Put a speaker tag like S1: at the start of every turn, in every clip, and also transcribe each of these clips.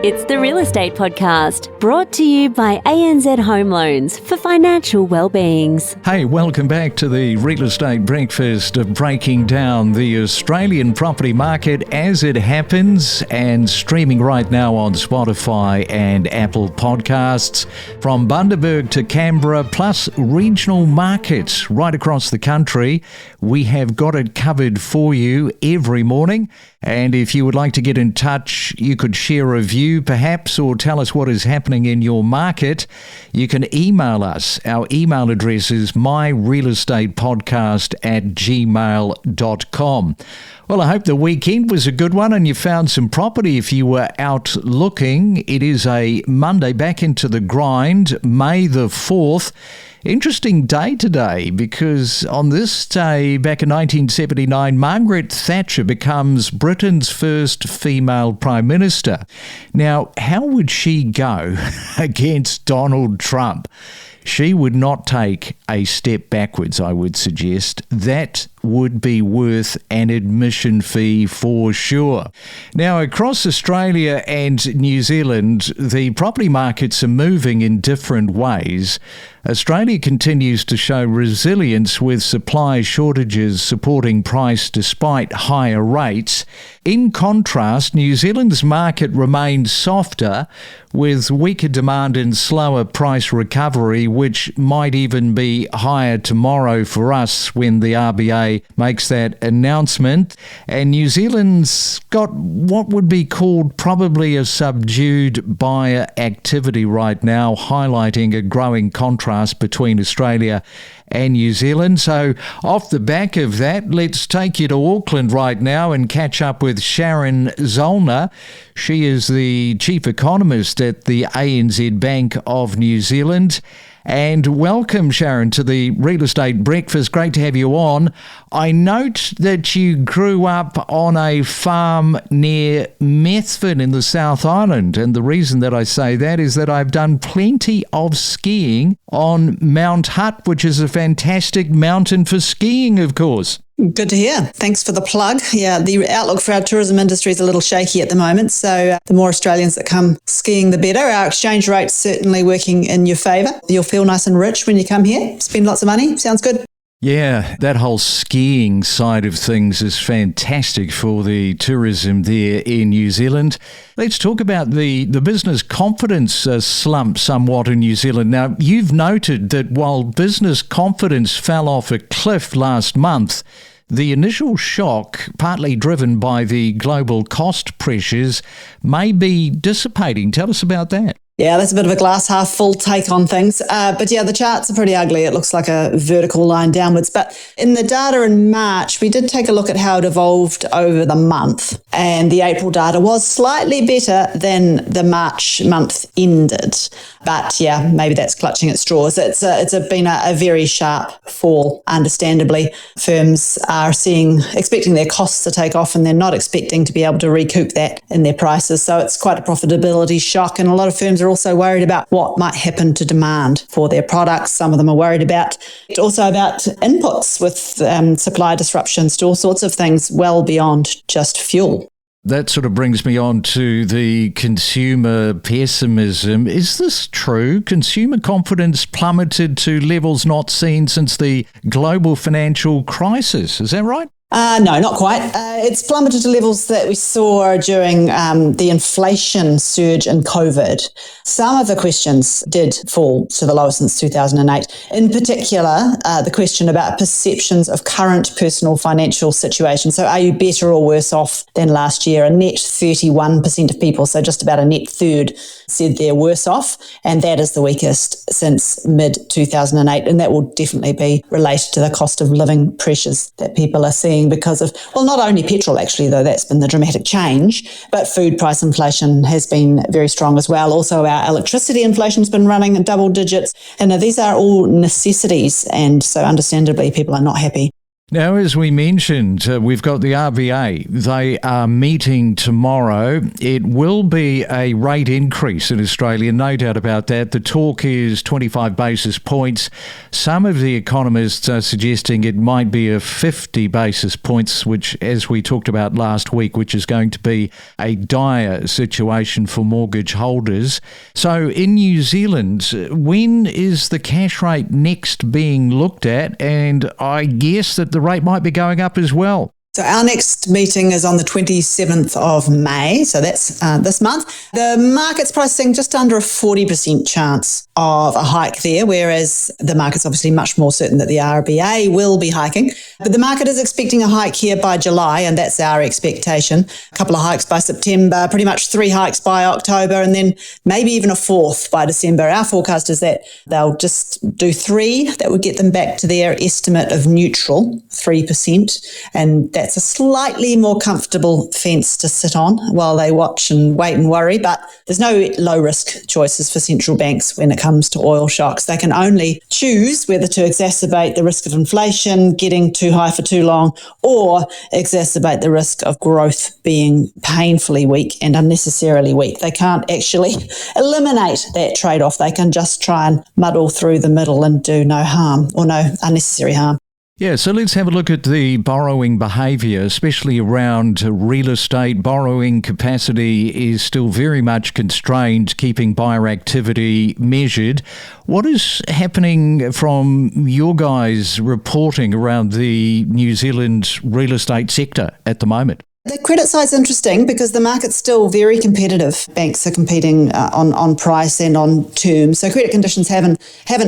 S1: It's the Real Estate Podcast, brought to you by ANZ Home Loans for financial well-beings.
S2: Hey, welcome back to the Real Estate Breakfast, breaking down the Australian property market as it happens, and streaming right now on Spotify and Apple Podcasts. From Bundaberg to Canberra, plus regional markets right across the country, we have got it covered for you every morning. And if you would like to get in touch, you could share a view perhaps, or tell us what is happening in your market. You can email us. Our email address is myrealestatepodcast@gmail.com. Well, I hope the weekend was a good one and you found some property if you were out looking. It is a Monday, back into the grind, May the 4th. Interesting day today, because on this day back in 1979, Margaret Thatcher becomes Britain's first female Prime Minister. Now, how would she go against Donald Trump? She would not take a step backwards, I would suggest. That would be worth an admission fee for sure. Now, across Australia and New Zealand, the property markets are moving in different ways. Australia continues to show resilience with supply shortages supporting price despite higher rates. In contrast, New Zealand's market remains softer with weaker demand and slower price recovery, which might even be higher tomorrow for us when the RBA makes that announcement. And New Zealand's got what would be called probably a subdued buyer activity right now, highlighting a growing contrast between Australia and New Zealand. So off the back of that, let's take you to Auckland right now and catch up with Sharon Zollner. She is the Chief Economist at the ANZ Bank of New Zealand. And welcome, Sharon, to the Real Estate Breakfast. Great to have you on. I note that you grew up on a farm near Methven in the South Island. And the reason that I say that is that I've done plenty of skiing on Mount Hutt, which is a fantastic mountain for skiing, of course.
S3: Good to hear. Thanks for the plug. Yeah, the outlook for our tourism industry is a little shaky at the moment. So the more Australians that come skiing, the better. Our exchange rate's certainly working in your favour. You'll feel nice and rich when you come here. Spend lots of money. Sounds good.
S2: Yeah, that whole skiing side of things is fantastic for the tourism there in New Zealand. Let's talk about the business confidence slump somewhat in New Zealand. Now, you've noted that while business confidence fell off a cliff last month, the initial shock, partly driven by the global cost pressures, may be dissipating. Tell us about that.
S3: Yeah, that's a bit of a glass half full take on things. But yeah, the charts are pretty ugly. It looks like a vertical line downwards. But in the data in March, we did take a look at how it evolved over the month. And the April data was slightly better than the March month ended. But yeah, maybe that's clutching at straws. It's been a very sharp fall, understandably. Firms are expecting their costs to take off, and they're not expecting to be able to recoup that in their prices. So it's quite a profitability shock. And a lot of firms are also worried about what might happen to demand for their products. Some of them are worried about inputs with supply disruptions to all sorts of things well beyond just fuel.
S2: That sort of brings me on to the consumer pessimism. Is this true? Consumer confidence plummeted to levels not seen since the global financial crisis. Is that right?
S3: No, not quite. It's plummeted to levels that we saw during the inflation surge in COVID. Some of the questions did fall to the lowest since 2008. In particular, the question about perceptions of current personal financial situation. So are you better or worse off than last year? A net 31% of people, so just about a net third, said they're worse off. And that is the weakest since mid-2008. And that will definitely be related to the cost of living pressures that people are seeing because of, well, not only petrol actually, though that's been the dramatic change, but food price inflation has been very strong as well. Also, our electricity inflation's been running in double digits. And these are all necessities. And so understandably, people are not happy.
S2: Now, as we mentioned, we've got the RBA. They are meeting tomorrow. It will be a rate increase in Australia, no doubt about that. The talk is 25 basis points. Some of the economists are suggesting it might be a 50 basis points, which, as we talked about last week, which is going to be a dire situation for mortgage holders. So in New Zealand, when is the cash rate next being looked at? And I guess that the rate might be going up as well.
S3: So our next meeting is on the 27th of May, so that's this month. The market's pricing just under a 40% chance of a hike there, whereas the market's obviously much more certain that the RBA will be hiking. But the market is expecting a hike here by July, and that's our expectation. A couple of hikes by September, pretty much 3 hikes by October, and then maybe even a 4th by December. Our forecast is that they'll just do 3. That would get them back to their estimate of neutral, 3%, and that's a slightly more comfortable fence to sit on while they watch and wait and worry. But there's no low-risk choices for central banks when it comes to oil shocks. They can only choose whether to exacerbate the risk of inflation getting too high for too long, or exacerbate the risk of growth being painfully weak and unnecessarily weak. They can't actually eliminate that trade-off. They can just try and muddle through the middle and do no harm or no unnecessary harm.
S2: Yeah, so let's have a look at the borrowing behaviour, especially around real estate. Borrowing capacity is still very much constrained, keeping buyer activity measured. What is happening from your guys' reporting around the New Zealand real estate sector at the moment?
S3: The credit side's interesting because the market's still very competitive. Banks are competing on price and on terms, so credit conditions haven't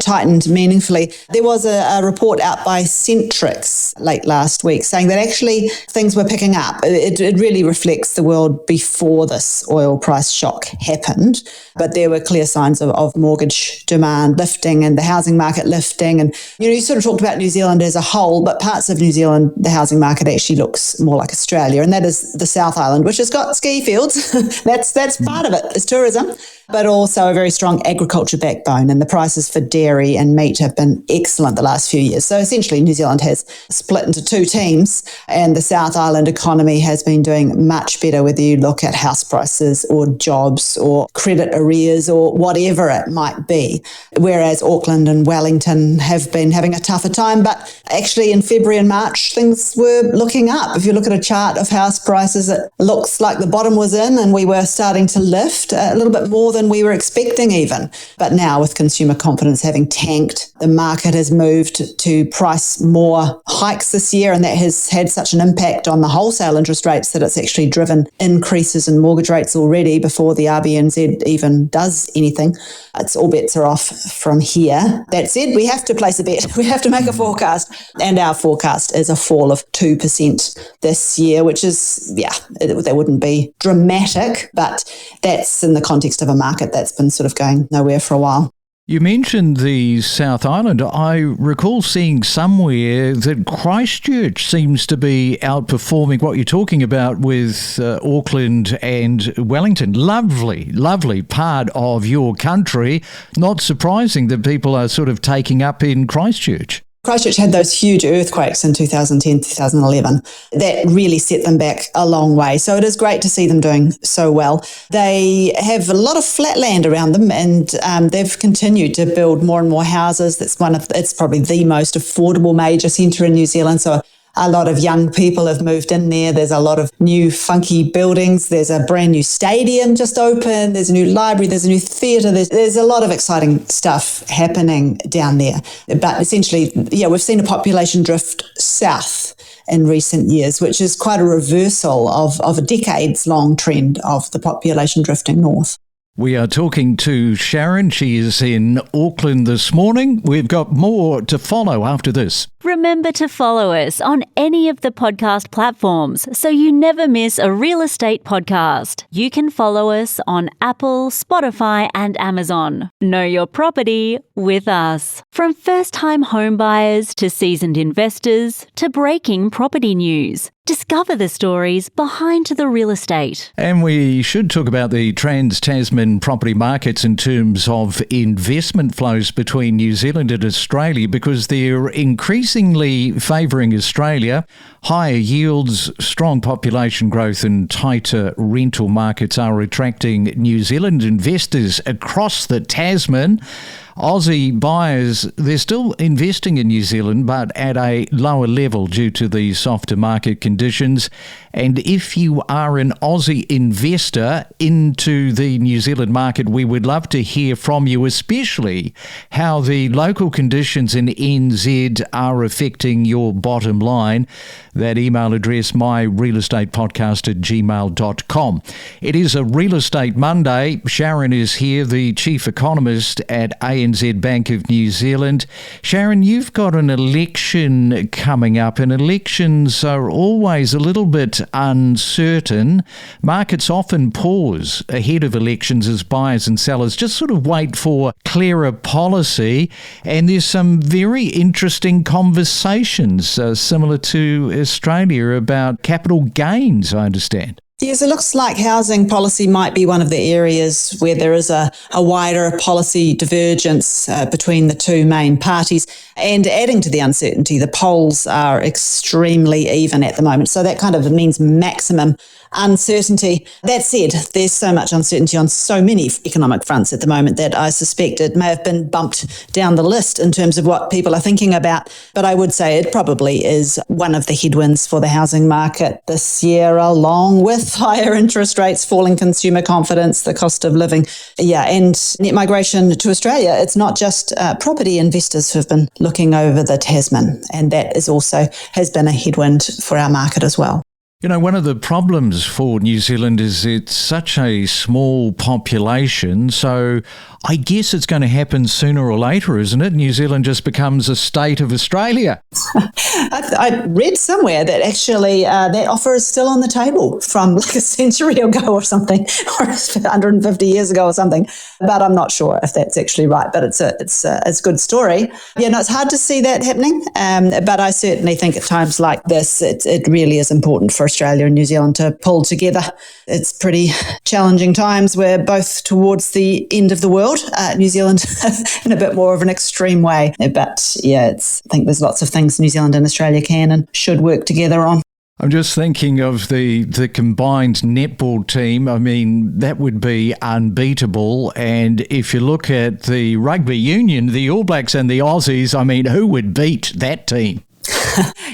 S3: tightened meaningfully. There was a report out by Centrix late last week saying that actually things were picking up. It really reflects the world before this oil price shock happened, but there were clear signs of mortgage demand lifting and the housing market lifting. And you sort of talked about New Zealand as a whole, but parts of New Zealand, the housing market actually looks more like Australia, and that is the South Island, which has got ski fields. That's part of it, is tourism, but also a very strong agriculture backbone. And the prices for dairy and meat have been excellent the last few years. So essentially, New Zealand has split into 2 teams, and the South Island economy has been doing much better, whether you look at house prices or jobs or credit arrears or whatever it might be. Whereas Auckland and Wellington have been having a tougher time. But actually, in February and March, things were looking up. If you look at a chart of house prices, it looks like the bottom was in and we were starting to lift a little bit more than we were expecting even. But now, with consumer confidence having tanked, the market has moved to price more hikes this year, and that has had such an impact on the wholesale interest rates that it's actually driven increases in mortgage rates already before the RBNZ even does anything. It's all bets are off from here. That said, we have to place a bet. We have to make a forecast, and our forecast is a fall of 2% this year, which is, that wouldn't be dramatic, but that's in the context of a market that's been sort of going nowhere for a while.
S2: You mentioned the South Island. I recall seeing somewhere that Christchurch seems to be outperforming what you're talking about with Auckland and Wellington. Lovely part of your country. Not surprising that people are sort of taking up in Christchurch.
S3: Christchurch had those huge earthquakes in 2010, 2011. That really set them back a long way. So it is great to see them doing so well. They have a lot of flat land around them, and they've continued to build more and more houses. It's probably the most affordable major centre in New Zealand. So a lot of young people have moved in there. There's a lot of new funky buildings. There's a brand new stadium just opened. There's a new library. There's a new theatre. There's a lot of exciting stuff happening down there. But essentially, we've seen a population drift south in recent years, which is quite a reversal of a decades-long trend of the population drifting north.
S2: We are talking to Sharon. She is in Auckland this morning. We've got more to follow after this.
S1: Remember to follow us on any of the podcast platforms so you never miss a real estate podcast. You can follow us on Apple, Spotify and Amazon. Know your property with us. From first-time home buyers to seasoned investors to breaking property news. Discover the stories behind the real estate.
S2: And we should talk about the trans-Tasman property markets in terms of investment flows between New Zealand and Australia, because they're increasingly favouring Australia. Higher yields, strong population growth and tighter rental markets are attracting New Zealand investors across the Tasman. Aussie buyers, they're still investing in New Zealand, but at a lower level due to the softer market conditions. And if you are an Aussie investor into the New Zealand market, we would love to hear from you, especially how the local conditions in NZ are affecting your bottom line. That email address, myrealestatepodcast@gmail.com. It is a Real Estate Monday. Sharon is here, the Chief Economist at ANZ Bank of New Zealand. Sharon, you've got an election coming up, and elections are always a little bit uncertain. Markets often pause ahead of elections as buyers and sellers just sort of wait for clearer policy, and there's some very interesting conversations similar to Australia about capital gains, I understand.
S3: Yes, it looks like housing policy might be one of the areas where there is a wider policy divergence between the two main parties. And adding to the uncertainty, the polls are extremely even at the moment. So that kind of means maximum uncertainty. That said, there's so much uncertainty on so many economic fronts at the moment that I suspect it may have been bumped down the list in terms of what people are thinking about. But I would say it probably is one of the headwinds for the housing market this year, along with higher interest rates, falling consumer confidence, the cost of living. Yeah, and net migration to Australia. It's not just property investors who've been looking over the Tasman, and that is also has been a headwind for our market as well.
S2: You know, one of the problems for New Zealand is it's such a small population, so I guess it's going to happen sooner or later, isn't it? New Zealand just becomes a state of Australia.
S3: I read somewhere that actually that offer is still on the table from like a century ago or something, or 150 years ago or something. But I'm not sure if that's actually right. But it's a good story. Yeah, no, it's hard to see that happening. But I certainly think at times like this, it really is important for Australia and New Zealand to pull together. It's pretty challenging times. We're both towards the end of the world. New Zealand in a bit more of an extreme way. But yeah, I think there's lots of things New Zealand and Australia can and should work together on.
S2: I'm just thinking of the combined netball team. I mean, that would be unbeatable. And if you look at the rugby union, the All Blacks and the Aussies, I mean, who would beat that team?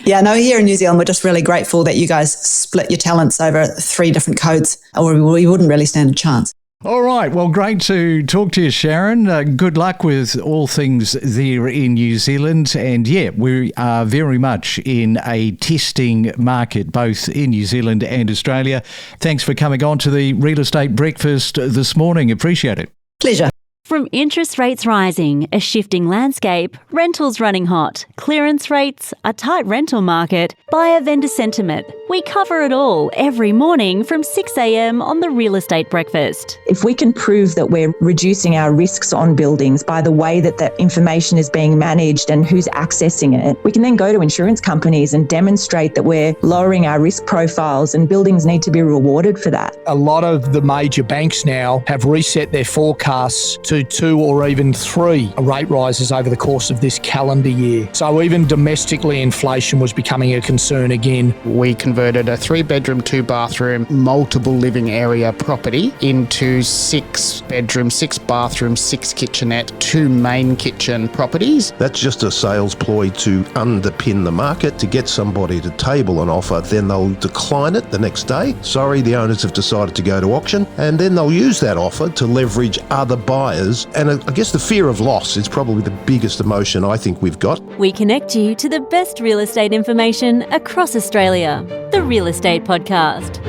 S3: Yeah, no, here in New Zealand, we're just really grateful that you guys split your talents over 3 different codes, or we wouldn't really stand a chance.
S2: All right. Well, great to talk to you, Sharon. Good luck with all things there in New Zealand. And yeah, we are very much in a testing market, both in New Zealand and Australia. Thanks for coming on to the Real Estate Breakfast this morning. Appreciate it.
S3: Pleasure.
S1: From interest rates rising, a shifting landscape, rentals running hot, clearance rates, a tight rental market, buyer-vendor sentiment, we cover it all every morning from 6 a.m. on the Real Estate Breakfast.
S4: If we can prove that we're reducing our risks on buildings by the way that that information is being managed and who's accessing it, we can then go to insurance companies and demonstrate that we're lowering our risk profiles, and buildings need to be rewarded for that.
S5: A lot of the major banks now have reset their forecasts to 2 or even 3 rate rises over the course of this calendar year. So even domestically, inflation was becoming a concern again.
S6: We converted a 3-bedroom, 2-bathroom, multiple living area property into 6-bedroom, 6-bathroom, 6-kitchenette, 2 main kitchen properties.
S7: That's just a sales ploy to underpin the market, to get somebody to table an offer, then they'll decline it the next day. Sorry, the owners have decided to go to auction, and then they'll use that offer to leverage other buyers. And I guess the fear of loss is probably the biggest emotion I think we've got.
S1: We connect you to the best real estate information across Australia. The Real Estate Podcast.